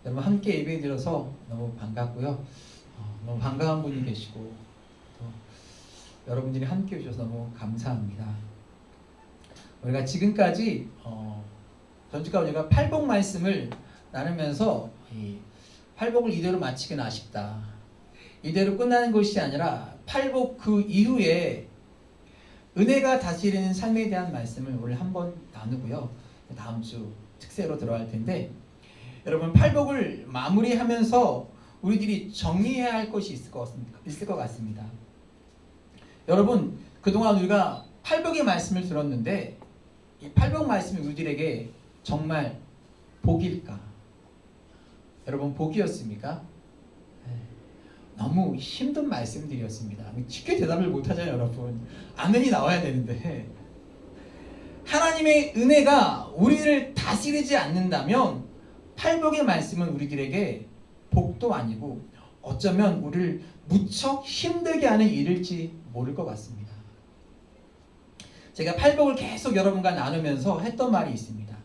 여러분 함께 예배 드려서 너무 반갑고요. 너무 반가운 분이 계시고 또 여러분들이 함께 오셔서 너무 감사합니다. 우리가 지금까지 전주가 우리가 팔복 말씀을 나누면서 이 팔복을 이대로 마치기는 아쉽다. 이대로 끝나는 것이 아니라 팔복 그 이후에 은혜가 다스리는 삶에 대한 말씀을 오늘 한번 나누고요. 다음 주 특세로 들어갈 텐데 여러분 팔복을 마무리하면서 우리들이 정리해야 할 것이 있을 것 같습니다. 여러분 그동안 우리가 팔복의 말씀을 들었는데 이 팔복 말씀이 우리들에게 정말 복일까? 여러분 복이었습니까? 너무 힘든 말씀들이었습니다. 쉽게 대답을 못하잖아요 여러분. 아멘이 나와야 되는데 하나님의 은혜가 우리를 다스리지 않는다면 팔복의 말씀은 우리들에게 복도 아니고 어쩌면 우리를 무척 힘들게 하는 일일지 모를 것 같습니다. 제가 팔복을 계속 여러분과 나누면서 했던 말이 있습니다.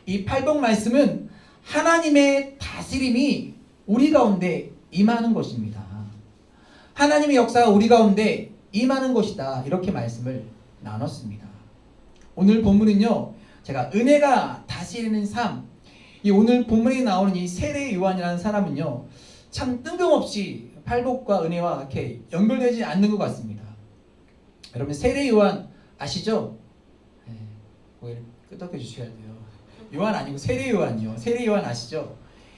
이 팔복 말씀은 하나님의 다스림이 우리 가운데 임하는 것입니다. 하나님의 역사가 우리 가운데 임하는 것이다. 이렇게 말씀을 나눴습니다. 오늘 본문은요. 제가 은혜가 다스리는 삶, 이 오늘 본문에 나오는 이 세례 요한이라는 사람은요. 참 뜬금없이 팔복과 은혜와 이렇게 연결되지 않는 것 같습니다. 여러분 세례 요한 아시죠? 고개를 끄덕여 주셔야 돼요. 요한 아니고 세례 요한이요. 세례 요한 아시죠?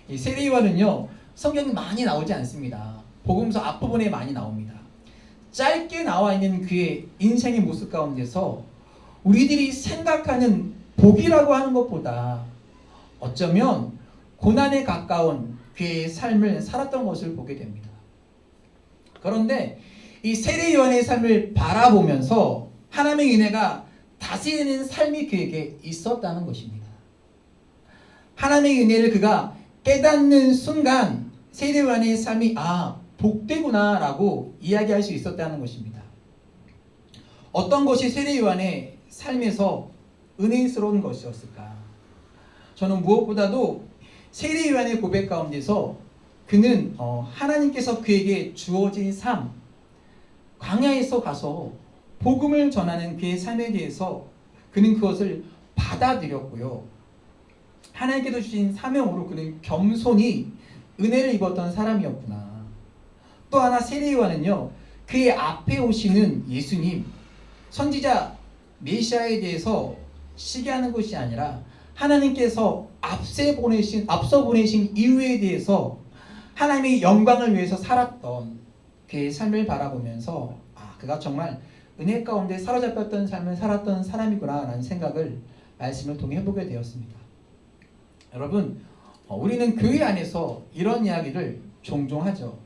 이 세례 요한은요. 성경이 많이 나오지 않습니다. 복음서 앞부분에 많이 나옵니다. 짧게 나와 있는 그의 인생의 모습 가운데서 우리들이 생각하는 복이라고 하는 것보다 어쩌면 고난에 가까운 그의 삶을 살았던 것을 보게 됩니다. 그런데 이 세례 요한의 삶을 바라보면서 하나님의 은혜가 다스리는 삶이 그에게 있었다는 것입니다. 하나님의 은혜를 그가 깨닫는 순간 세례 요한의 삶이 복되구나 라고 이야기할 수 있었다는 것입니다. 어떤 것이 세례 요한의 삶에서 은혜스러운 것이었을까? 저는 무엇보다도 세례 요한의 고백 가운데서 그는 하나님께서 그에게 주어진 삶, 광야에서 가서 복음을 전하는 그의 삶에 대해서 그는 그것을 받아들였고요. 하나님께서 주신 사명으로 그는 겸손히 은혜를 입었던 사람이었구나. 또 하나 세례 요한은요. 그의 앞에 오시는 예수님, 선지자 메시아에 대해서 시기하는 것이 아니라 하나님께서 앞서 보내신 이유에 대해서 하나님의 영광을 위해서 살았던 그의 삶을 바라보면서 그가 정말 은혜 가운데 사로잡혔던 삶을 살았던 사람이구나 라는 생각을 말씀을 통해 해보게 되었습니다. 여러분 우리는 교회 안에서 이런 이야기를 종종 하죠.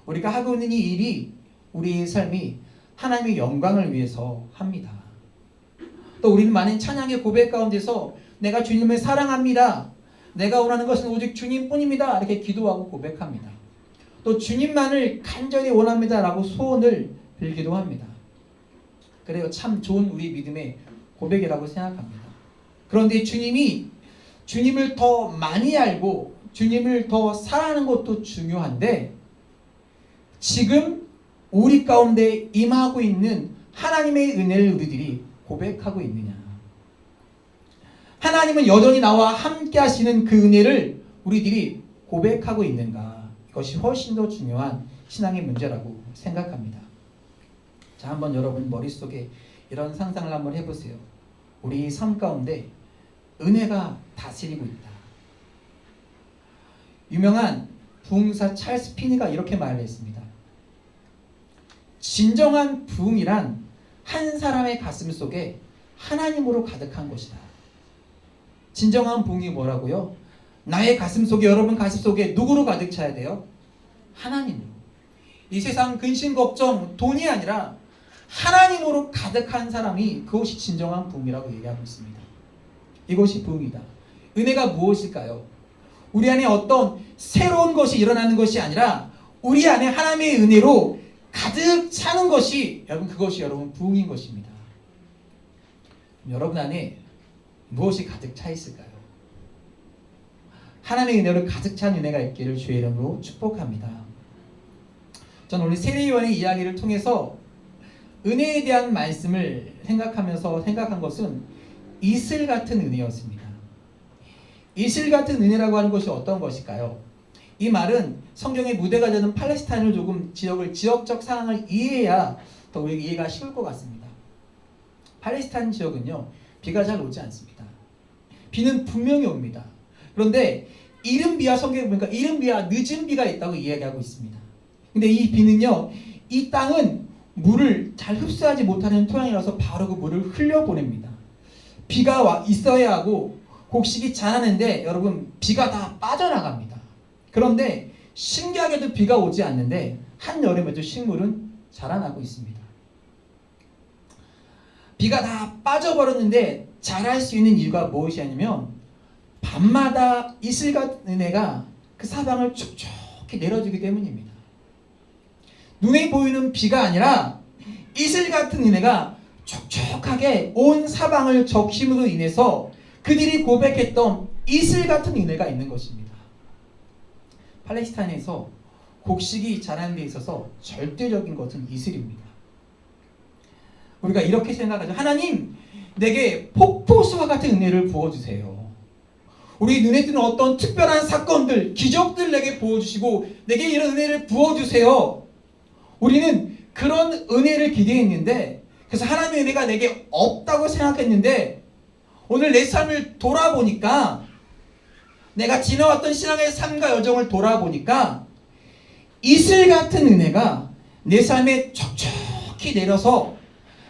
우리가 하고 있는 이 일이 우리의 삶이 하나님의 영광을 위해서 합니다. 또 우리는 많은 찬양의 고백 가운데서 내가 주님을 사랑합니다. 내가 원하는 것은 오직 주님뿐입니다. 이렇게 기도하고 고백합니다. 또 주님만을 간절히 원합니다. 라고 소원을 빌기도 합니다. 그래요. 참 좋은 우리 믿음의 고백이라고 생각합니다. 그런데 주님을 더 많이 알고 주님을 더 사랑하는 것도 중요한데 지금 우리 가운데 임하고 있는 하나님의 은혜를 우리들이 고백하고 있느냐? 하나님은 여전히 나와 함께 하시는 그 은혜를 우리들이 고백하고 있는가? 이것이 훨씬 더 중요한 신앙의 문제라고 생각합니다. 자, 한번 여러분 머릿속에 이런 상상을 한번 해보세요. 우리 삶 가운데 은혜가 다스리고 있다. 유명한 부흥사 찰스 피니가 이렇게 말을 했습니다. 진정한 부흥이란 한 사람의 가슴 속에 하나님으로 가득한 것이다. 진정한 부흥이 뭐라고요? 나의 가슴 속에, 여러분 가슴 속에 누구로 가득 차야 돼요? 하나님으로. 이 세상 근심 걱정 돈이 아니라 하나님으로 가득한 사람이 그것이 진정한 부흥이라고 얘기하고 있습니다. 이것이 부흥이다. 은혜가 무엇일까요? 우리 안에 어떤 새로운 것이 일어나는 것이 아니라 우리 안에 하나님의 은혜로 가득 차는 것이 그것이 여러분 부흥인 것입니다. 여러분 안에 무엇이 가득 차 있을까요? 하나님의 은혜로 가득 찬 은혜가 있기를 주의 이름으로 축복합니다. 저는 오늘 세례요한의 이야기를 통해서 은혜에 대한 말씀을 생각하면서 생각한 것은 이슬 같은 은혜였습니다. 이슬 같은 은혜라고 하는 것이 어떤 것일까요? 이 말은 성경의 무대가 되는 팔레스타인을 조금 지역적 상황을 이해해야 더 우리에게 이해가 쉬울 것 같습니다. 팔레스타인 지역은요, 비가 잘 오지 않습니다. 비는 분명히 옵니다. 그런데 이른 비와 성경에 보니까 이른 비와 늦은 비가 있다고 이야기하고 있습니다. 근데 이 비는요, 이 땅은 물을 잘 흡수하지 못하는 토양이라서 바로 그 물을 흘려보냅니다. 비가 있어야 하고 곡식이 자라는데 여러분 비가 다 빠져나갑니다. 그런데 신기하게도 비가 오지 않는데 한여름에도 식물은 자라나고 있습니다. 비가 다 빠져버렸는데 자랄 수 있는 이유가 무엇이냐면 밤마다 이슬 같은 은혜가 그 사방을 촉촉히 내려주기 때문입니다. 눈에 보이는 비가 아니라 이슬 같은 은혜가 촉촉하게 온 사방을 적심으로 인해서 그들이 고백했던 이슬 같은 은혜가 있는 것입니다. 팔레스타인에서 곡식이 자라는 데 있어서 절대적인 것은 이슬입니다. 우리가 이렇게 생각하죠. 하나님, 내게 폭포수와 같은 은혜를 부어주세요. 우리 눈에 띄는 어떤 특별한 사건들, 기적들 내게 부어주시고 내게 이런 은혜를 부어주세요. 우리는 그런 은혜를 기대했는데, 그래서 하나님의 은혜가 내게 없다고 생각했는데, 오늘 내 삶을 돌아보니까, 내가 지나왔던 신앙의 삶과 여정을 돌아보니까 이슬 같은 은혜가 내 삶에 촉촉히 내려서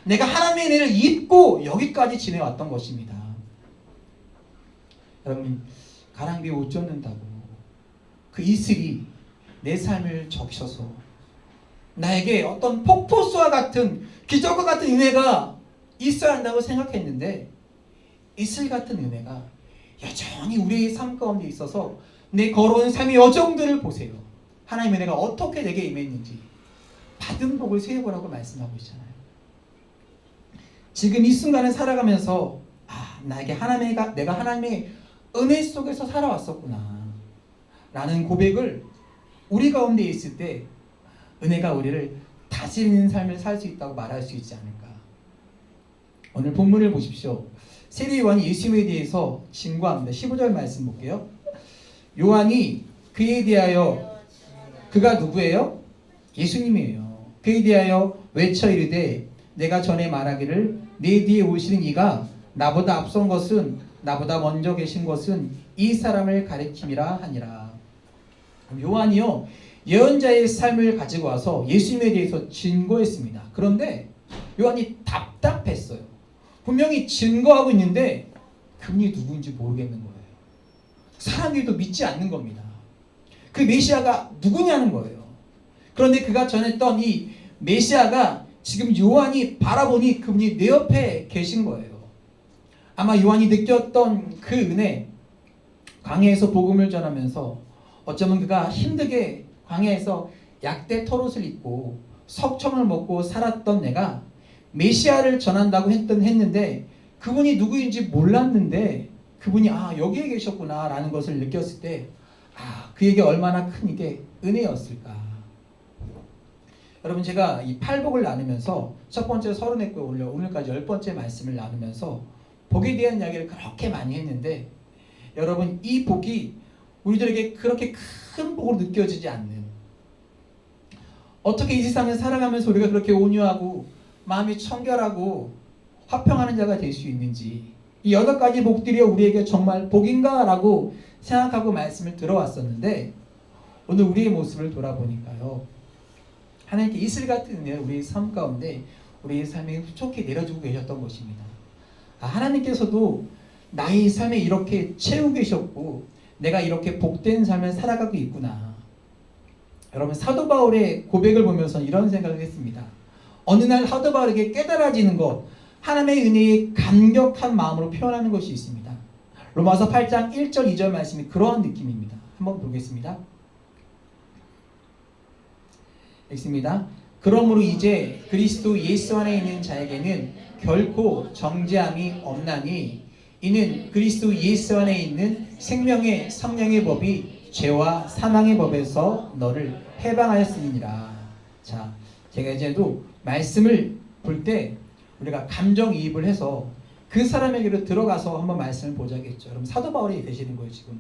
내가 하나님의 은혜를 입고 여기까지 지내왔던 것입니다. 여러분, 가랑비에 옷 젖는다고 그 이슬이 내 삶을 적셔서 나에게 어떤 폭포수와 같은 기적과 같은 은혜가 있어야 한다고 생각했는데, 이슬 같은 은혜가 여전히 우리의 삶 가운데 있어서 내 걸어온 삶의 여정들을 보세요. 하나님의 은혜가 어떻게 내게 임했는지 받은 복을 세우라고 말씀하고 있잖아요. 지금 이 순간을 살아가면서 내가 하나님의 은혜 속에서 살아왔었구나 라는 고백을 우리 가운데 있을 때 은혜가 우리를 다스리는 삶을 살 수 있다고 말할 수 있지 않을까. 오늘 본문을 보십시오. 세례 요한이 예수님에 대해서 증거합니다. 15절 말씀 볼게요. 요한이 그에 대하여, 그가 누구예요? 예수님이에요. 그에 대하여 외쳐 이르되 내가 전에 말하기를 내 뒤에 오시는 이가 나보다 앞선 것은, 나보다 먼저 계신 것은 이 사람을 가리킴이라 하니라. 요한이요, 예언자의 삶을 가지고 와서 예수님에 대해서 증거했습니다. 그런데 요한이 답답했어요. 분명히 증거하고 있는데 그분이 누구인지 모르겠는 거예요. 사람들도 믿지 않는 겁니다. 그 메시아가 누구냐는 거예요. 그런데 그가 전했던 이 메시아가 지금 요한이 바라보니 그분이 내 옆에 계신 거예요. 아마 요한이 느꼈던 그 은혜, 광야에서 복음을 전하면서 어쩌면 그가 힘들게 광야에서 약대 털옷을 입고 석청을 먹고 살았던 내가 메시아를 전한다고 했는데 그분이 누구인지 몰랐는데 그분이 여기에 계셨구나 라는 것을 느꼈을 때 그에게 얼마나 큰 이게 은혜였을까. 여러분, 제가 이 팔복을 나누면서 첫 번째 34개 오늘까지 10번째 말씀을 나누면서 복에 대한 이야기를 그렇게 많이 했는데, 여러분, 이 복이 우리들에게 그렇게 큰 복으로 느껴지지 않는, 어떻게 이 세상을 살아가면서 우리가 그렇게 온유하고 마음이 청결하고 화평하는 자가 될 수 있는지, 이 8가지 복들이 우리에게 정말 복인가 라고 생각하고 말씀을 들어왔었는데, 오늘 우리의 모습을 돌아보니까요, 하나님께 이슬 같은 은혜를 우리의 삶 가운데 우리의 삶에 흡족히 내려주고 계셨던 것입니다. 하나님께서도 나의 삶에 이렇게 채우고 계셨고 내가 이렇게 복된 삶을 살아가고 있구나. 여러분, 사도 바울의 고백을 보면서 이런 생각을 했습니다. 어느 날 사도 바울에게 깨달아지는 것, 하나님의 은혜에 감격한 마음으로 표현하는 것이 있습니다. 로마서 8장 1절 2절 말씀이 그러한 느낌입니다. 한번 보겠습니다. 읽습니다. 그러므로 이제 그리스도 예수 안에 있는 자에게는 결코 정죄함이 없나니 이는 그리스도 예수 안에 있는 생명의 성령의 법이 죄와 사망의 법에서 너를 해방하였음이니라. 자, 제가 이제도 말씀을 볼 때 우리가 감정이입을 해서 그 사람에게로 들어가서 한번 말씀을 보자겠죠. 그럼 사도 바울이 되시는 거예요. 지금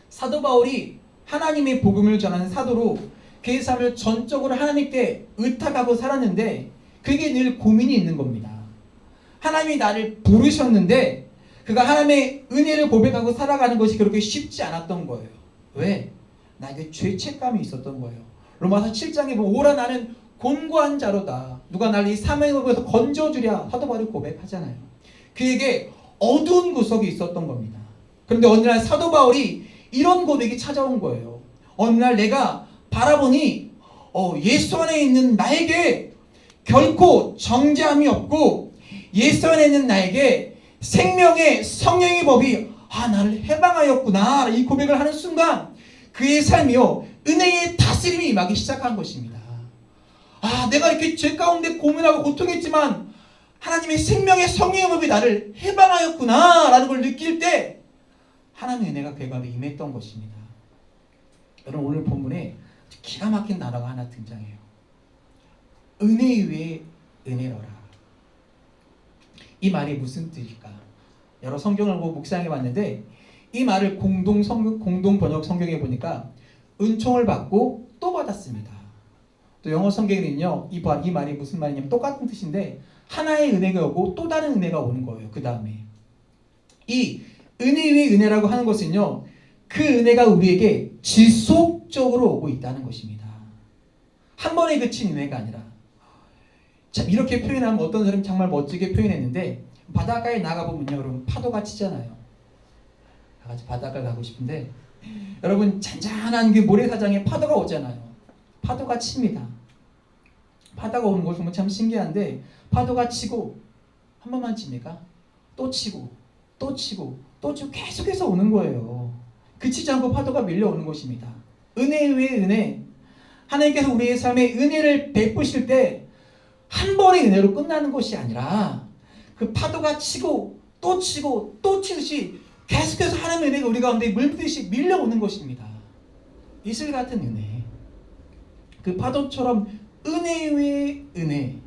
사도 바울이 하나님의 복음을 전하는 사도로 그의 삶을 전적으로 하나님께 의탁하고 살았는데 그게 늘 고민이 있는 겁니다. 하나님이 나를 부르셨는데 그가 하나님의 은혜를 고백하고 살아가는 것이 그렇게 쉽지 않았던 거예요. 왜? 나에게 죄책감이 있었던 거예요. 로마서 7장에 보면 오라 나는 곤고한 자로다. 누가 나를 이 사망의 법에서 건져주랴. 사도 바울이 고백하잖아요. 그에게 어두운 구석이 있었던 겁니다. 그런데 어느 날 사도 바울이 이런 고백이 찾아온 거예요. 어느 날 내가 바라보니 예수 안에 있는 나에게 결코 정죄함이 없고 예수 안에 있는 나에게 생명의 성령의 법이 나를 해방하였구나. 이 고백을 하는 순간 그의 삶이요 은혜의 다스림이 임하기 시작한 것입니다. 내가 이렇게 죄 가운데 고민하고 고통했지만 하나님의 생명의 성령의 법이 나를 해방하였구나 라는 걸 느낄 때 하나님의 은혜가 그의 가운데 임했던 것입니다. 여러분 오늘 본문에 기가 막힌 단어가 하나 등장해요. 은혜 위에 은혜로라. 이 말이 무슨 뜻일까? 여러 성경을 보고 묵상해 봤는데 이 말을 공동 번역 성경에 보니까 은총을 받고 또 받았습니다. 또 영어 성경에는요 이 말이 무슨 말이냐면 똑같은 뜻인데 하나의 은혜가 오고 또 다른 은혜가 오는 거예요. 그 다음에 이 은혜 위에 은혜라고 하는 것은요 그 은혜가 우리에게 지속적으로 오고 있다는 것입니다. 한 번에 그친 은혜가 아니라 참 이렇게 표현하면 어떤 사람이 정말 멋지게 표현했는데 바닷가에 나가보면요 여러분 파도가 치잖아요. 다같이 바닷가 가고 싶은데 여러분 잔잔한 그 모래사장에 파도가 오잖아요. 파도가 칩니다. 파도가 오는 걸 보면 참 신기한데 파도가 치고 한 번만 칩니까? 또 치고 또 치고 또 치고 계속해서 오는 거예요. 그치지 않고 파도가 밀려오는 것입니다. 은혜 위에 은혜. 하나님께서 우리의 삶에 은혜를 베푸실 때 한 번의 은혜로 끝나는 것이 아니라 그 파도가 치고 또 치고 또 치듯이 계속해서 하나님의 은혜가 우리 가운데 물듯이 밀려오는 것입니다. 이슬 같은 은혜. 그 파도처럼 은혜 위에 은혜.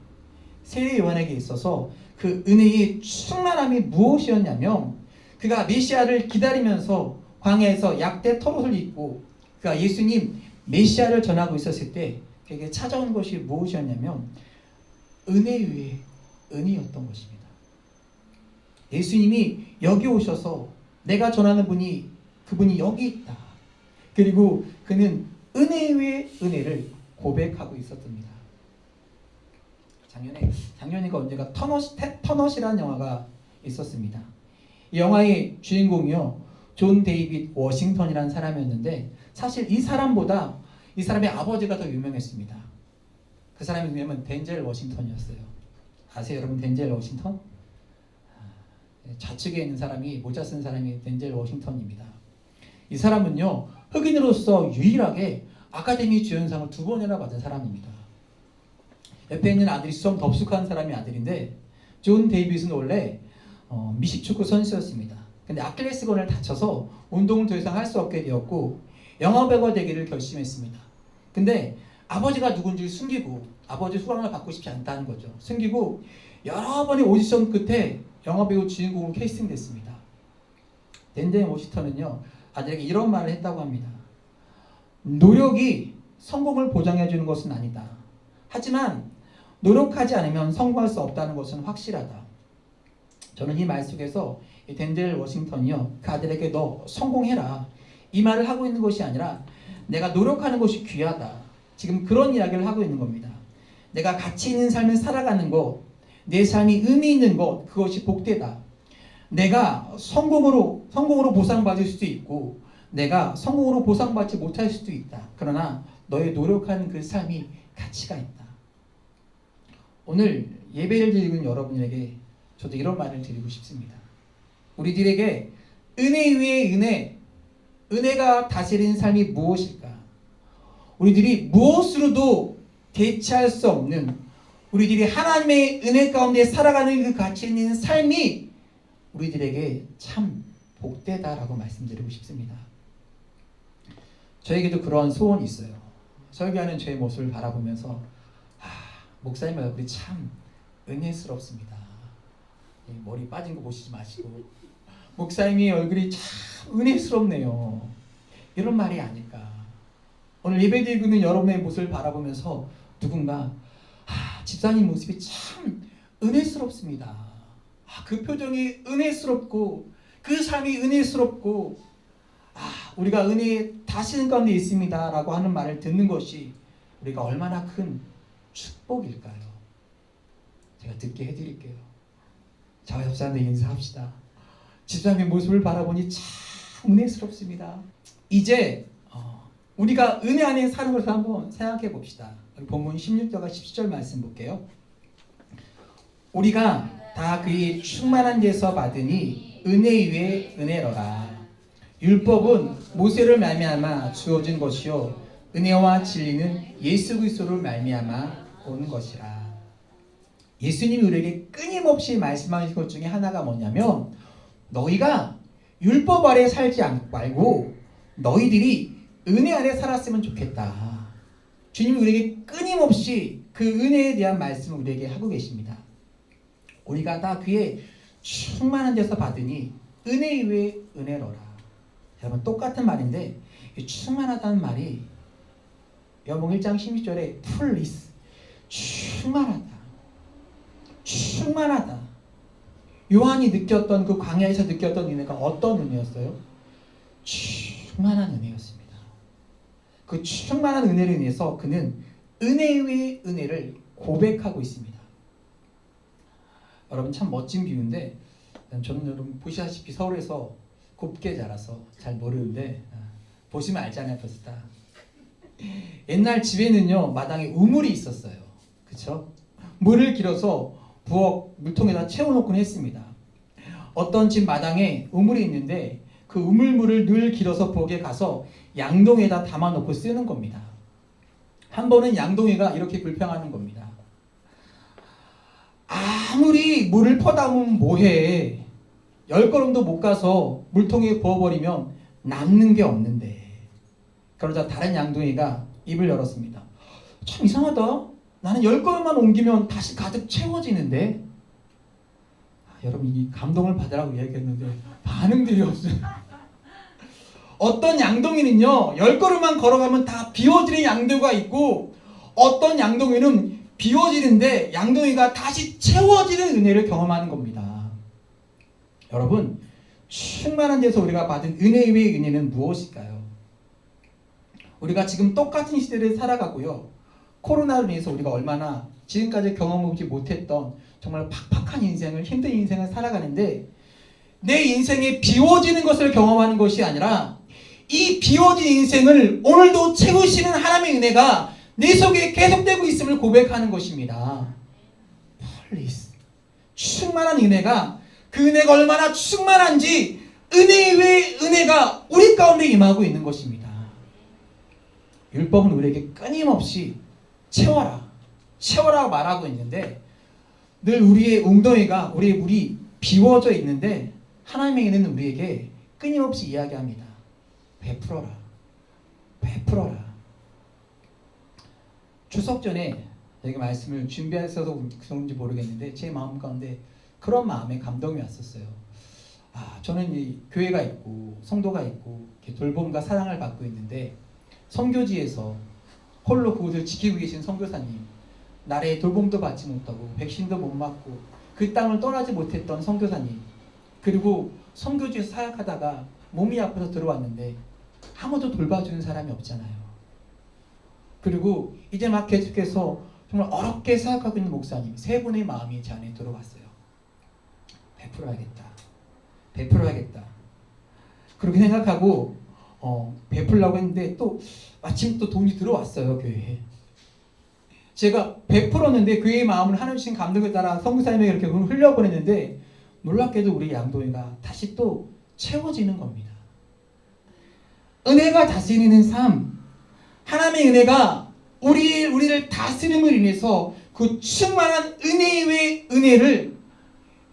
세례 요한에게 있어서 그 은혜의 충만함이 무엇이었냐면 그가 메시아를 기다리면서 광야에서 약대 털옷을 입고 그가 예수님 메시아를 전하고 있었을 때 그에게 찾아온 것이 무엇이었냐면 은혜 위에 은혜였던 것입니다. 예수님이 여기 오셔서 내가 전하는 분이 그분이 여기 있다. 그리고 그는 은혜 위에 은혜를 고백하고 있었답니다. 작년인가 언제가 터넛이라는 영화가 있었습니다. 이 영화의 주인공이요 존 데이빗 워싱턴이라는 사람이었는데 사실 이 사람보다 이 사람의 아버지가 더 유명했습니다. 그 사람의 이름은 덴젤 워싱턴이었어요. 아세요 여러분 덴젤 워싱턴? 좌측에 있는 사람이 모자 쓴 사람이 덴젤 워싱턴입니다. 이 사람은요 흑인으로서 유일하게 아카데미 주연상을 2번이나 받은 사람입니다. 옆에 있는 아들이 좀 덥숙한 사람이 아들인데 존 데이빗은 원래 미식축구 선수였습니다. 근데 아킬레스건을 다쳐서 운동을 더 이상 할 수 없게 되었고 영화배우가 되기를 결심했습니다. 근데 아버지가 누군지 숨기고 아버지 수강을 받고 싶지 않다는 거죠. 숨기고 여러 번의 오디션 끝에 영화배우 주인공으로 캐스팅됐습니다. 덴젤 워싱턴은요 아들에게 이런 말을 했다고 합니다. 노력이 성공을 보장해 주는 것은 아니다. 하지만 노력하지 않으면 성공할 수 없다는 것은 확실하다. 저는 이 말 속에서 이 덴젤 워싱턴이요 그 아들에게 너 성공해라 이 말을 하고 있는 것이 아니라 내가 노력하는 것이 귀하다. 지금 그런 이야기를 하고 있는 겁니다. 내가 가치 있는 삶을 살아가는 것, 내 삶이 의미 있는 것, 그것이 복되다. 내가 성공으로 보상받을 수도 있고 내가 성공으로 보상받지 못할 수도 있다. 그러나 너의 노력하는 그 삶이 가치가 있다. 오늘 예배를 드리는 여러분에게 저도 이런 말을 드리고 싶습니다. 우리들에게 은혜 위에 은혜, 은혜가 다스리는 삶이 무엇일까? 우리들이 무엇으로도 대체할 수 없는 우리들이 하나님의 은혜 가운데 살아가는 그 가치 있는 삶이 우리들에게 참 복되다라고 말씀드리고 싶습니다. 저에게도 그런 소원이 있어요. 설교하는 저의 모습을 바라보면서 목사님 얼굴이 참 은혜스럽습니다. 머리 빠진 거 보시지 마시고 목사님이 얼굴이 참 은혜스럽네요. 이런 말이 아닐까. 오늘 예배드리고 있는 여러분의 모습을 바라보면서 누군가 집사님 모습이 참 은혜스럽습니다. 그 표정이 은혜스럽고 그 삶이 은혜스럽고 우리가 은혜에 다스리는 가운데 있습니다 라고 하는 말을 듣는 것이 우리가 얼마나 큰 축복일까요? 제가 듣게 해드릴게요. 저와 옆사람들 인사합시다. 집사님의 모습을 바라보니 참 은혜스럽습니다. 이제 우리가 은혜 안에 사는 것을 한번 생각해 봅시다. 본문 16절과 17절 말씀 볼게요. 우리가 다 그의 충만한 데서 받으니 은혜 위에 은혜로라. 율법은 모세를 말미암아 주어진 것이요 은혜와 진리는 예수 그리스도를 말미암아 오는 것이라. 예수님이 우리에게 끊임없이 말씀하신 것 중에 하나가 뭐냐면 너희가 율법 아래 살지 말고 너희들이 은혜 아래 살았으면 좋겠다. 주님이 우리에게 끊임없이 그 은혜에 대한 말씀을 우리에게 하고 계십니다. 우리가 다 그의 충만한 데서 받으니 은혜 위에 은혜로라. 여러분 똑같은 말인데 충만하다는 말이 여봉 1장 16절에 풀리스 충만하다. 요한이 느꼈던 그 광야에서 느꼈던 은혜가 어떤 은혜였어요? 충만한 은혜였습니다. 그 충만한 은혜를 인해서 그는 은혜 위의 은혜를 고백하고 있습니다. 여러분 참 멋진 비유인데 저는 여러분 보시다시피 서울에서 곱게 자라서 잘 모르는데 보시면 알잖아요. 벌써 다. 옛날 집에는요 마당에 우물이 있었어요. 그쵸? 물을 길어서 부엌 물통에다 채워놓곤 했습니다. 어떤 집 마당에 우물이 있는데 그 우물물을 늘 길어서 부엌에 가서 양동이에다 담아놓고 쓰는 겁니다. 한 번은 양동이가 이렇게 불평하는 겁니다. 아무리 물을 퍼담으면 뭐해. 10걸음도 못 가서 물통에 부어버리면 남는 게 없는데. 그러자 다른 양동이가 입을 열었습니다. 참 이상하다. 나는 10걸음만 옮기면 다시 가득 채워지는데. 여러분 이 감동을 받으라고 이야기했는데 반응들이 없어요. 어떤 양동이는요 10걸음만 걸어가면 다 비워지는 양동이가 있고 어떤 양동이는 비워지는데 양동이가 다시 채워지는 은혜를 경험하는 겁니다. 여러분 충만한 데서 우리가 받은 은혜 위의 은혜는 무엇일까요? 우리가 지금 똑같은 시대를 살아가고요. 코로나로 인해서 우리가 얼마나 지금까지 경험하지 못했던 정말 팍팍한 인생을 힘든 인생을 살아가는데 내 인생에 비워지는 것을 경험하는 것이 아니라 이 비워진 인생을 오늘도 채우시는 하나님의 은혜가 내 속에 계속되고 있음을 고백하는 것입니다. Please. 충만한 은혜가 그 은혜가 얼마나 충만한지 은혜 외의 은혜가 우리 가운데 임하고 있는 것입니다. 율법은 우리에게 끊임없이 채워라 말하고 있는데 늘 우리의 웅덩이가 우리의 물이 비워져 있는데 하나님의 은혜는 우리에게 끊임없이 이야기합니다. 베풀어라. 추석 전에 제가 말씀을 준비해서 그런지 모르겠는데 제 마음 가운데 그런 마음에 감동이 왔었어요. 저는 이 교회가 있고 성도가 있고 이렇게 돌봄과 사랑을 받고 있는데 선교지에서 홀로 그곳을 지키고 계신 선교사님, 나라의 돌봄도 받지 못하고 백신도 못 맞고 그 땅을 떠나지 못했던 선교사님, 그리고 선교지에서 사역하다가 몸이 아파서 들어왔는데 아무도 돌봐주는 사람이 없잖아요. 그리고 이제 막 계속해서 정말 어렵게 사역하고 있는 목사님 세 분의 마음이 제 안에 들어왔어요. 베풀어야겠다. 그렇게 생각하고 베풀려고 했는데 또 마침 또 돈이 들어왔어요. 교회에. 제가 베풀었는데 그의 마음을 하나님 주신 감동에 따라 선교사님에게 이렇게 흘려보냈는데 놀랍게도 우리 양동이가 다시 또 채워지는 겁니다. 은혜가 다스리는 삶, 하나님의 은혜가 우리를 다스림을 인해서 그 충만한 은혜 외의 은혜를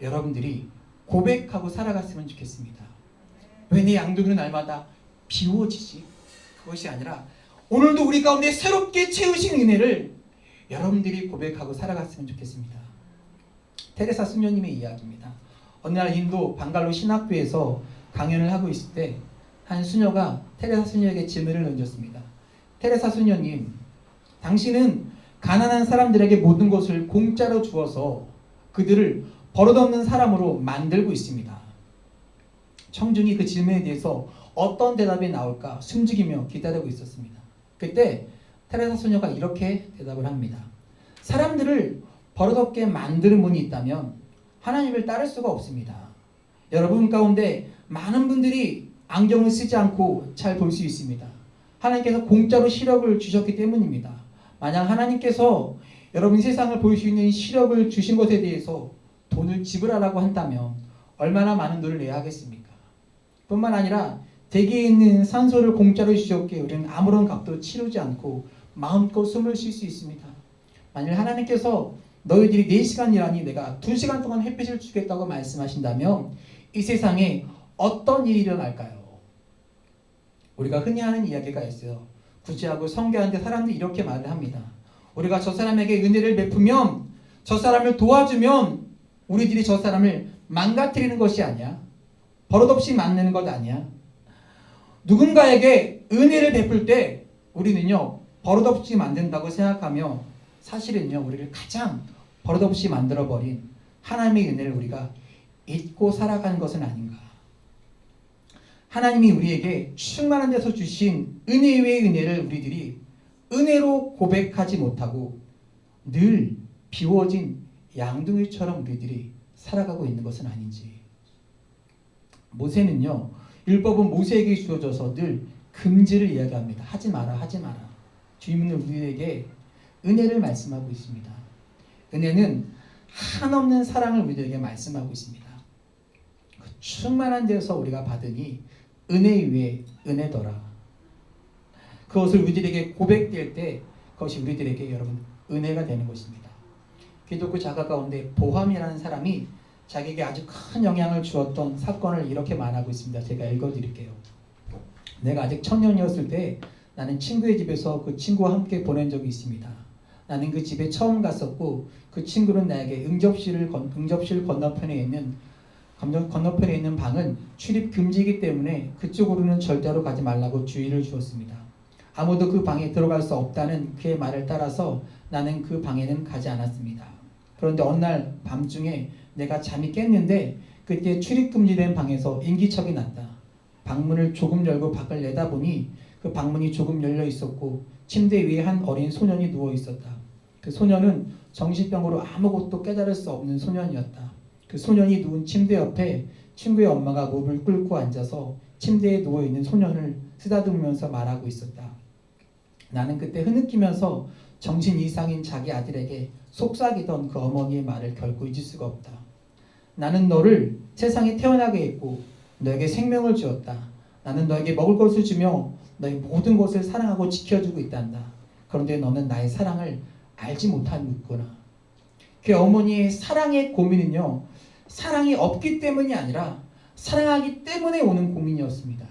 여러분들이 고백하고 살아갔으면 좋겠습니다. 왜 내 양동이는 날마다 비워지지? 그것이 아니라 오늘도 우리 가운데 새롭게 채우신 은혜를 여러분들이 고백하고 살아갔으면 좋겠습니다. 테레사 수녀님의 이야기입니다. 어느 날 인도 방갈로 신학교에서 강연을 하고 있을 때 한 수녀가 테레사 수녀에게 질문을 던졌습니다. 테레사 수녀님, 당신은 가난한 사람들에게 모든 것을 공짜로 주어서 그들을 버릇없는 사람으로 만들고 있습니다. 청중이 그 질문에 대해서 어떤 대답이 나올까 숨죽이며 기다리고 있었습니다. 그때 테레사 수녀가 이렇게 대답을 합니다. 사람들을 버릇없게 만드는 분이 있다면 하나님을 따를 수가 없습니다. 여러분 가운데 많은 분들이 안경을 쓰지 않고 잘 볼 수 있습니다. 하나님께서 공짜로 시력을 주셨기 때문입니다. 만약 하나님께서 여러분 세상을 볼 수 있는 시력을 주신 것에 대해서 돈을 지불하라고 한다면 얼마나 많은 돈을 내야 하겠습니까? 뿐만 아니라 대기에 있는 산소를 공짜로 주셨기에 우리는 아무런 값도 치르지 않고 마음껏 숨을 쉴 수 있습니다. 만일 하나님께서 너희들이 4시간 일하니 내가 2시간 동안 햇빛을 주겠다고 말씀하신다면 이 세상에 어떤 일이 일어날까요? 우리가 흔히 하는 이야기가 있어요. 구제하고 성교하는데 사람들이 이렇게 말을 합니다. 우리가 저 사람에게 은혜를 베푸면, 저 사람을 도와주면 우리들이 저 사람을 망가뜨리는 것이 아니야. 버릇없이 만드는 것 아니야. 누군가에게 은혜를 베풀 때 우리는요 버릇없이 만든다고 생각하며 사실은요 우리를 가장 버릇없이 만들어버린 하나님의 은혜를 우리가 잊고 살아가는 것은 아닌가. 하나님이 우리에게 충만한 데서 주신 은혜 위의 은혜를 우리들이 은혜로 고백하지 못하고 늘 비워진 양동이처럼 우리들이 살아가고 있는 것은 아닌지. 모세는요 율법은 모세에게 주어져서 늘 금지를 이야기합니다. 하지 마라 하지 마라. 주님은 우리에게 은혜를 말씀하고 있습니다. 은혜는 한없는 사랑을 우리에게 말씀하고 있습니다. 그 충만한 데서 우리가 받으니 은혜 위에 은혜더라. 그것을 우리들에게 고백될 때 그것이 우리들에게 여러분 은혜가 되는 것입니다. 기독교 작가 가운데 보함이라는 사람이 자기에게 아주 큰 영향을 주었던 사건을 이렇게 말하고 있습니다. 제가 읽어드릴게요. 내가 아직 청년이었을 때 나는 친구의 집에서 그 친구와 함께 보낸 적이 있습니다. 나는 그 집에 처음 갔었고 그 친구는 나에게 응접실 건너편에 있는 방은 출입 금지이기 때문에 그쪽으로는 절대로 가지 말라고 주의를 주었습니다. 아무도 그 방에 들어갈 수 없다는 그의 말을 따라서 나는 그 방에는 가지 않았습니다. 그런데 어느 날 밤중에 내가 잠이 깼는데 그때 출입 금지된 방에서 인기척이 났다. 방문을 조금 열고 밖을 내다보니 그 방문이 조금 열려 있었고 침대 위에 한 어린 소년이 누워 있었다. 그 소년은 정신병으로 아무것도 깨달을 수 없는 소년이었다. 그 소년이 누운 침대 옆에 친구의 엄마가 무릎을 꿇고 앉아서 침대에 누워있는 소년을 쓰다듬으면서 말하고 있었다. 나는 그때 흐느끼면서 정신 이상인 자기 아들에게 속삭이던 그 어머니의 말을 결코 잊을 수가 없다. 나는 너를 세상에 태어나게 했고 너에게 생명을 주었다. 나는 너에게 먹을 것을 주며 너의 모든 것을 사랑하고 지켜주고 있단다. 그런데 너는 나의 사랑을 알지 못하는구나. 그 어머니의 사랑의 고민은요 사랑이 없기 때문이 아니라 사랑하기 때문에 오는 고민이었습니다.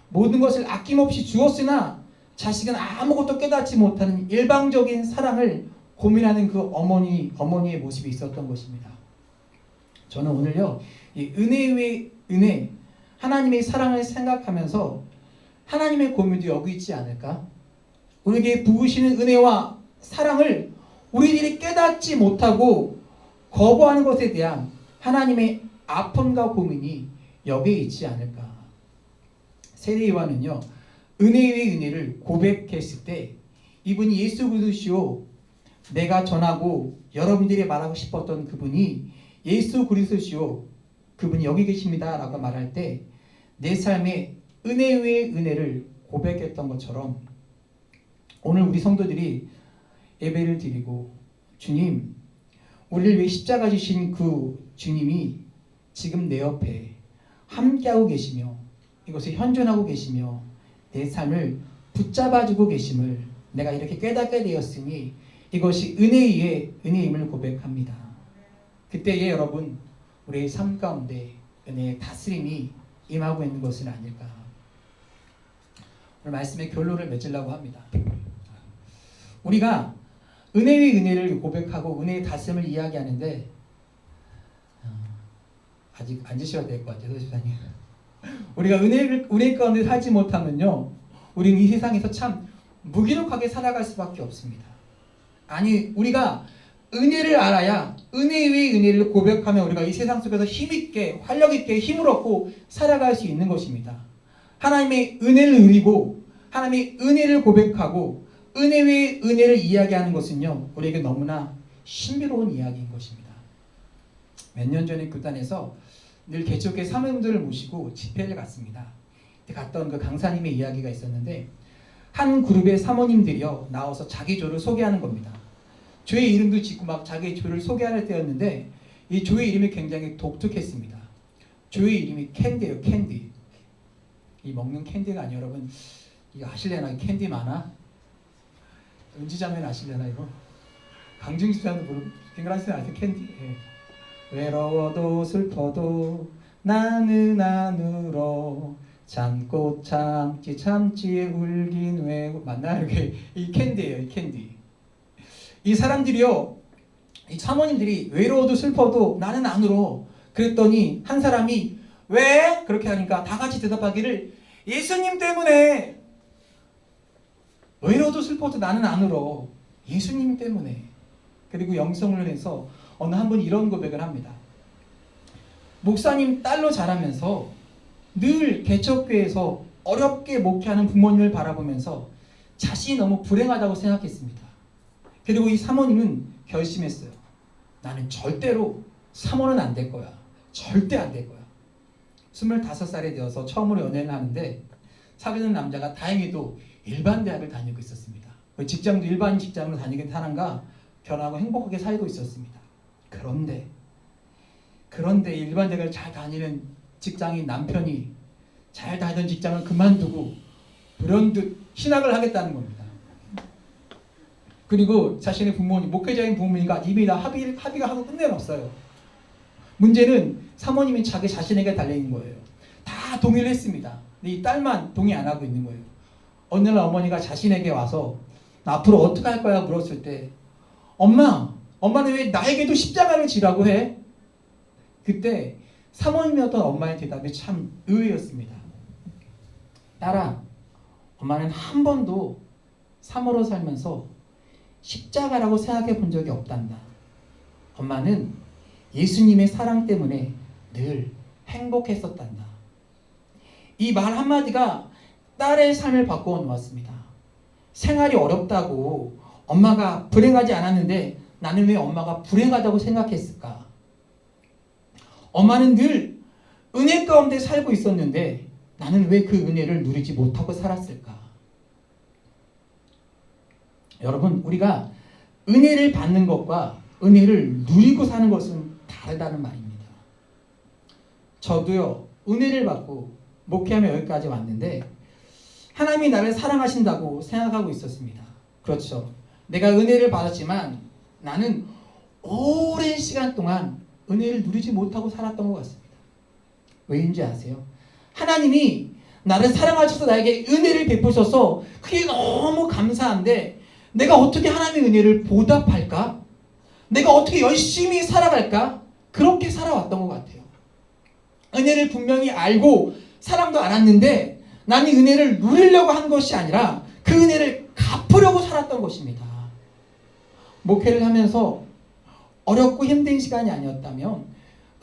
모든 것을 아낌없이 주었으나 자식은 아무것도 깨닫지 못하는 일방적인 사랑을 고민하는 그 어머니의 모습이 있었던 것입니다. 저는 오늘요 이 은혜 위의 은혜, 하나님의 사랑을 생각하면서 하나님의 고민도 여기 있지 않을까? 우리에게 부으시는 은혜와 사랑을 우리들이 깨닫지 못하고 거부하는 것에 대한 하나님의 아픔과 고민이 여기에 있지 않을까? 세례 요한은요 은혜의 은혜를 고백했을 때 이분이 예수 그리스도시요 내가 전하고 여러분들이 말하고 싶었던 그분이 예수 그리스도시요 그분이 여기 계십니다 라고 말할 때 내 삶에 은혜 위의 은혜를 고백했던 것처럼 오늘 우리 성도들이 예배를 드리고 주님 우리를 위해 십자가 지신 그 주님이 지금 내 옆에 함께하고 계시며 이것을 현존하고 계시며 내 삶을 붙잡아주고 계심을 내가 이렇게 깨닫게 되었으니 이것이 은혜의 은혜임을 고백합니다. 그때에 여러분 우리의 삶 가운데 은혜의 다스림이 임하고 있는 것은 아닐까. 오늘 말씀의 결론을 맺으려고 합니다. 우리가 은혜 위 은혜를 고백하고 은혜의 다스림을 이야기하는데 아직 앉으셔야 될 것 같아요, 소집사님. 우리가 은혜 가운데 살지 못하면요, 우리는 이 세상에서 참 무기력하게 살아갈 수밖에 없습니다. 아니, 우리가 은혜를 알아야 은혜 위의 은혜를 고백하며 우리가 이 세상 속에서 힘있게, 활력있게 힘을 얻고 살아갈 수 있는 것입니다. 하나님의 은혜를 누리고 하나님의 은혜를 고백하고 은혜 위의 은혜를 이야기하는 것은요, 우리에게 너무나 신비로운 이야기인 것입니다. 몇 년 전에 교단에서 늘 개척교회 사모님들을 모시고 집회를 갔습니다. 갔던 그 강사님의 이야기가 있었는데, 한 그룹의 사모님들이요 나와서 자기 조를 소개하는 겁니다. 조의 이름도 짓고 막 자기 조를 소개할 때였는데, 이 조의 이름이 굉장히 독특했습니다. 조의 이름이 캔디예요. 캔디. 이 먹는 캔디가 아니에요. 여러분 이거 아실래나? 캔디 많아? 은지자매는 아실래나 이거? 강중집사는 모르고 빙그라스 아세요? 캔디. 예. 외로워도 슬퍼도 나는 안으로 참고 참지 울긴 왜 맞나요? 이게 이 캔디예요. 이 캔디. 이 사람들이요, 이 사모님들이 외로워도 슬퍼도 나는 안으로 그랬더니 한 사람이 왜? 그렇게 하니까 다 같이 대답하기를 예수님 때문에. 외로워도 슬퍼도 나는 안으로 예수님 때문에. 그리고 영성훈련에서 어느 한 분이 이런 고백을 합니다. 목사님 딸로 자라면서 늘 개척교회에서 어렵게 목회하는 부모님을 바라보면서 자신이 너무 불행하다고 생각했습니다. 그리고 이 사모님은 결심했어요. 나는 절대로 사모는 안 될 거야. 절대 안 될 거야. 25살이 되어서 처음으로 연애를 하는데 사귀는 남자가 다행히도 일반 대학을 다니고 있었습니다. 직장도 일반 직장으로 다니는 사람과 결혼하고 행복하게 살고 있었습니다. 그런데 일반 대학을 잘 다니는 직장인 남편이 잘 다니던 직장을 그만두고 불현듯 신학을 하겠다는 겁니다. 그리고 자신의 부모님, 목회자인 부모님과 이미 다 합의가 하고 끝내놨어요. 문제는 사모님이 자기 자신에게 달려있는 거예요. 다 동의를 했습니다. 근데 이 딸만 동의 안 하고 있는 거예요. 어느 날 어머니가 자신에게 와서 나 앞으로 어떻게 할 거야 물었을 때, 엄마는 왜 나에게도 십자가를 지라고 해? 그때 사모님이었던 엄마의 대답이 참 의외였습니다. 딸아, 엄마는 한 번도 사모로 살면서 십자가라고 생각해 본 적이 없단다. 엄마는 예수님의 사랑 때문에 늘 행복했었단다. 이 말 한마디가 딸의 삶을 바꾸어 놓았습니다. 생활이 어렵다고 엄마가 불행하지 않았는데 나는 왜 엄마가 불행하다고 생각했을까? 엄마는 늘 은혜 가운데 살고 있었는데 나는 왜 그 은혜를 누리지 못하고 살았을까? 여러분, 우리가 은혜를 받는 것과 은혜를 누리고 사는 것은 다르다는 말입니다. 저도요, 은혜를 받고 목회하며 여기까지 왔는데 하나님이 나를 사랑하신다고 생각하고 있었습니다. 그렇죠. 내가 은혜를 받았지만 나는 오랜 시간 동안 은혜를 누리지 못하고 살았던 것 같습니다. 왜인지 아세요? 하나님이 나를 사랑하셔서 나에게 은혜를 베푸셔서 그게 너무 감사한데 내가 어떻게 하나님의 은혜를 보답할까? 내가 어떻게 열심히 살아갈까? 그렇게 살아왔던 것 같아요. 은혜를 분명히 알고 사랑도 알았는데 나는 은혜를 누리려고 한 것이 아니라 그 은혜를 갚으려고 살았던 것입니다. 목회를 하면서 어렵고 힘든 시간이 아니었다면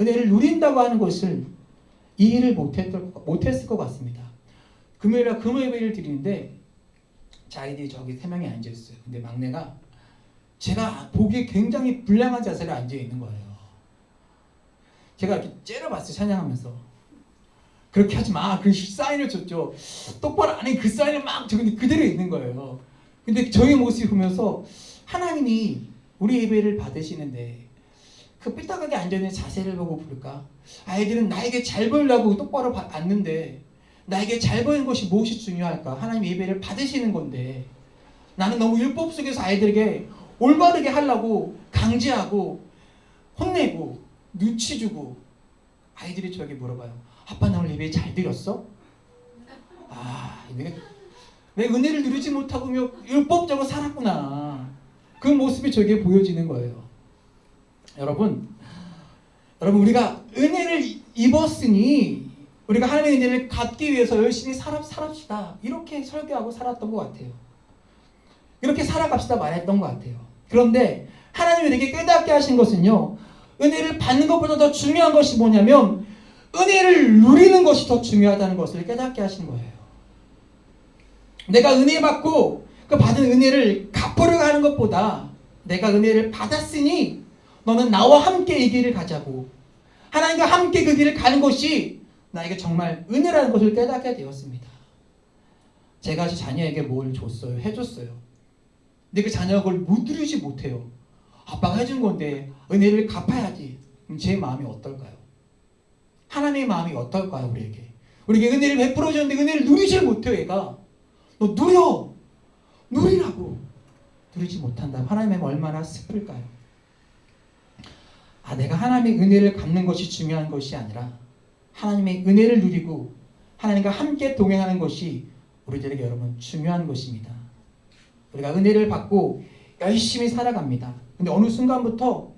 은혜를 누린다고 하는 것을 이해를 못했을 것 같습니다. 금요일날 금요예배를 드리는데 아이들이 저기 3명이 앉아있어요. 근데 막내가 제가 보기에 굉장히 불량한 자세로 앉아있는 거예요. 제가 이렇게 째려봤어요. 찬양하면서. 그렇게 하지 마. 그 사인을 줬죠. 똑바로 안 해. 그 사인을 막 적는데 그대로 있는 거예요. 근데 저의 모습을 보면서 하나님이 우리 예배를 받으시는데 그 삐딱하게 앉아있는 자세를 보고 부를까? 아이들은 나에게 잘 보이려고 똑바로 앉는데 나에게 잘 보이는 것이 무엇이 중요할까? 하나님 예배를 받으시는 건데 나는 너무 율법 속에서 아이들에게 올바르게 하려고 강제하고 혼내고 눈치 주고 아이들이 저에게 물어봐요. 아빠 나 오늘 예배 잘 드렸어? 왜 은혜를 누리지 못하고 율법적으로 살았구나. 그 모습이 저에게 보여지는 거예요. 여러분 우리가 은혜를 입었으니 우리가 하나님의 은혜를 갖기 위해서 열심히 살합시다. 이렇게 설교하고 살았던 것 같아요. 이렇게 살아갑시다 말했던 것 같아요. 그런데 하나님이 우리에게 깨닫게 하신 것은요, 은혜를 받는 것보다 더 중요한 것이 뭐냐면 은혜를 누리는 것이 더 중요하다는 것을 깨닫게 하신 거예요. 내가 은혜 받고 그 받은 은혜를 갚으려 하는 것보다 내가 은혜를 받았으니 너는 나와 함께 이 길을 가자고, 하나님과 함께 그 길을 가는 것이 나에게 정말 은혜라는 것을 깨닫게 되었습니다. 제가 제 자녀에게 뭘 줬어요. 해줬어요. 근데 그 자녀가 그걸 못 누리지 못해요. 아빠가 해준 건데 은혜를 갚아야지. 그럼 제 마음이 어떨까요? 하나님의 마음이 어떨까요? 우리에게 은혜를 베풀어 줬는데 은혜를 누리지 못해요. 얘가 너 누리라고 누리지 못한다. 하나님의 얼마나 슬플까요? 내가 하나님의 은혜를 갚는 것이 중요한 것이 아니라 하나님의 은혜를 누리고 하나님과 함께 동행하는 것이 우리들에게 여러분 중요한 것입니다. 우리가 은혜를 받고 열심히 살아갑니다. 근데 어느 순간부터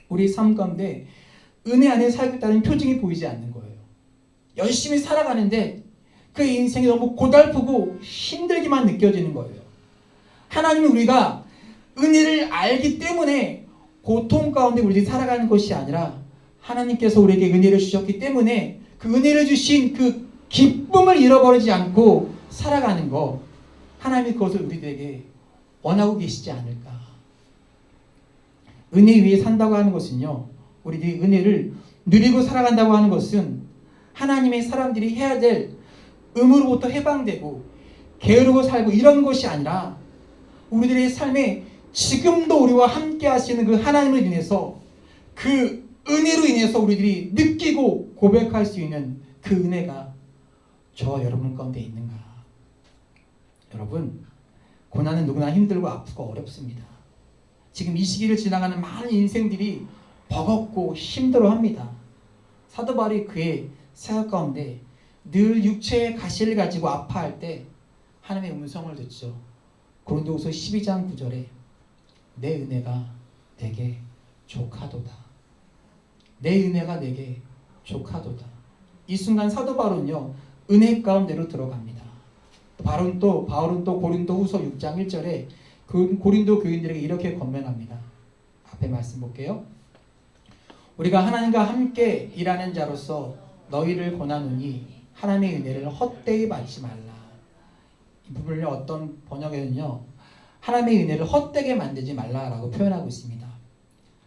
우리 삶 가운데 은혜 안에 살고 있다는 표징이 보이지 않는 거예요. 열심히 살아가는데 그 인생이 너무 고달프고 힘들기만 느껴지는 거예요. 하나님은 우리가 은혜를 알기 때문에 고통 가운데 우리들이 살아가는 것이 아니라 하나님께서 우리에게 은혜를 주셨기 때문에 그 은혜를 주신 그 기쁨을 잃어버리지 않고 살아가는 것, 하나님이 그것을 우리들에게 원하고 계시지 않을까. 은혜 위에 산다고 하는 것은요, 우리들이 은혜를 누리고 살아간다고 하는 것은 하나님의 사람들이 해야 될 음으로부터 해방되고 게으르고 살고 이런 것이 아니라 우리들의 삶에 지금도 우리와 함께 하시는 그 하나님을 인해서, 그 은혜로 인해서 우리들이 느끼고 고백할 수 있는 그 은혜가 저와 여러분 가운데 있는가. 여러분, 고난은 누구나 힘들고 아프고 어렵습니다. 지금 이 시기를 지나가는 많은 인생들이 버겁고 힘들어합니다. 사도 바울이 그의 생각 가운데 늘 육체의 가시를 가지고 아파할 때 하나님의 음성을 듣죠. 고린도후서 12장 9절에 내 은혜가 내게 족하도다. 내 은혜가 내게 족하도다. 이 순간 사도 바울은요, 은혜 가운데로 들어갑니다. 바울은 또 고린도후서 6장 1절에 그 고린도 교인들에게 이렇게 권면합니다. 앞에 말씀 볼게요. 우리가 하나님과 함께 일하는 자로서 너희를 권하노니 하나님의 은혜를 헛되이 받지 말라. 이 부분을 어떤 번역에는요, 하나님의 은혜를 헛되게 만들지 말라라고 표현하고 있습니다.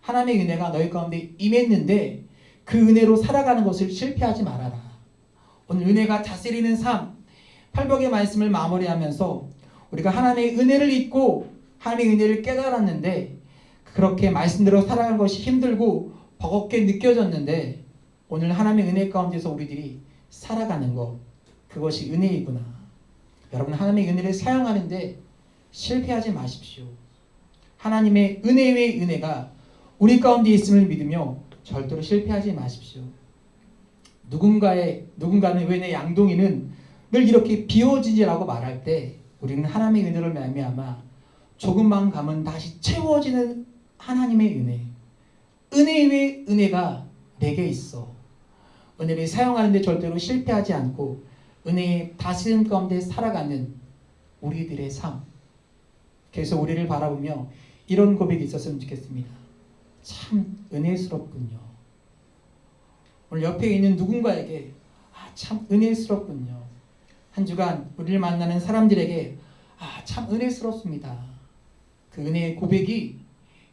하나님의 은혜가 너희 가운데 임했는데 그 은혜로 살아가는 것을 실패하지 말아라. 오늘 은혜가 다스리는 삶, 팔복의 말씀을 마무리하면서 우리가 하나님의 은혜를 잊고 하나님의 은혜를 깨달았는데 그렇게 말씀대로 살아가는 것이 힘들고 버겁게 느껴졌는데 오늘 하나님의 은혜 가운데서 우리들이 살아가는 것, 그것이 은혜이구나. 여러분, 하나님의 은혜를 사용하는데 실패하지 마십시오. 하나님의 은혜 외의 은혜가 우리 가운데 있음을 믿으며 절대로 실패하지 마십시오. 누군가는 왜 내 양동이는 늘 이렇게 비워지지라고 말할 때 우리는 하나님의 은혜를 말미암아 조금만 가면 다시 채워지는 하나님의 은혜 외의 은혜가 내게 있어. 은혜를 사용하는데 절대로 실패하지 않고 은혜의 다스림 가운데 살아가는 우리들의 삶. 그래서 우리를 바라보며 이런 고백이 있었으면 좋겠습니다. 참 은혜스럽군요. 오늘 옆에 있는 누군가에게 참 은혜스럽군요. 한 주간 우리를 만나는 사람들에게 참 은혜스럽습니다. 그 은혜의 고백이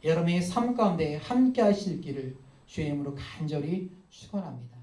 여러분의 삶 가운데 함께 하실 길을 주의 이름으로 간절히 축원합니다.